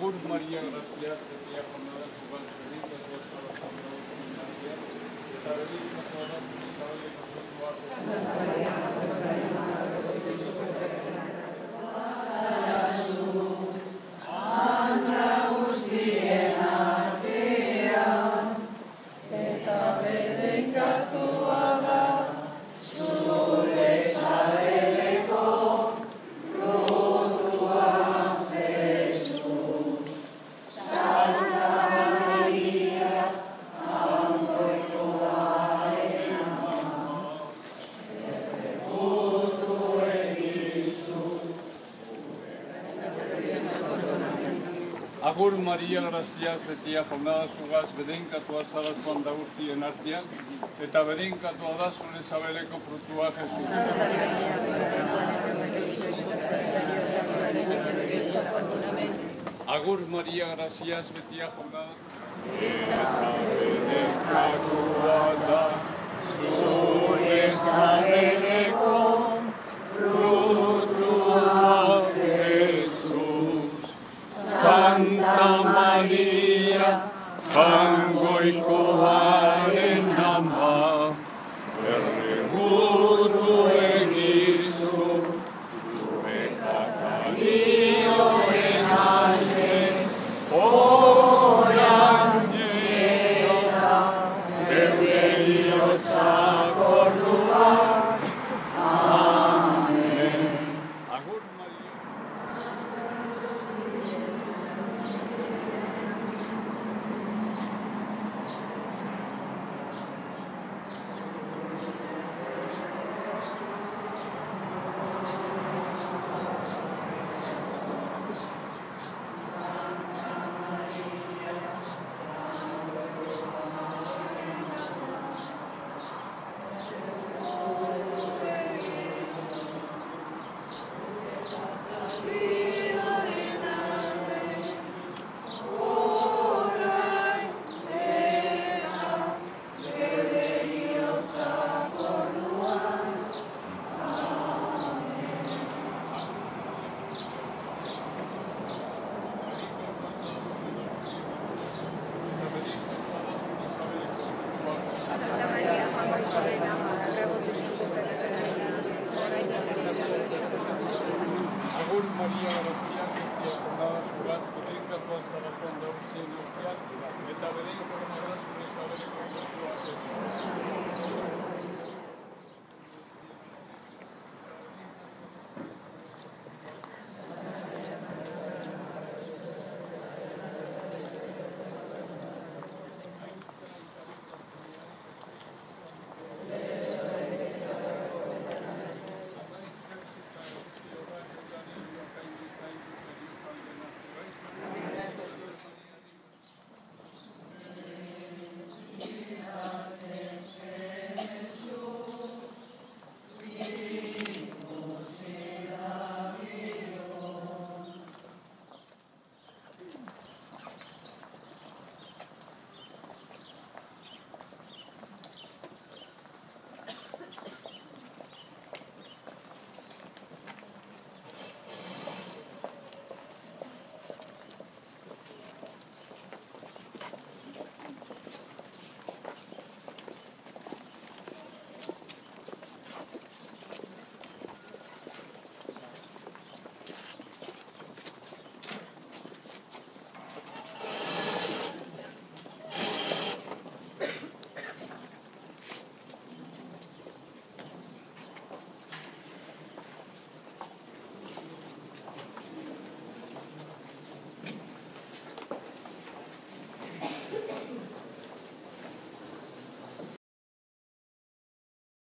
Agur María, gracias, te tía jornada, su val, bendita tú estás la Santa Ignacia, eta bendita toda la Isabel y nosotros Santa María, Agur Maria, gracias, betia jornada zugaz, bedenkatua zara Juan da guztien artean, eta bedenkatua da zure sabeleko frutua Jesus. Agur Maria, gracias, betia jornada eta bedenkatua da zure sabeleko frutua Jesus. Santa Maria, Jangoikoaren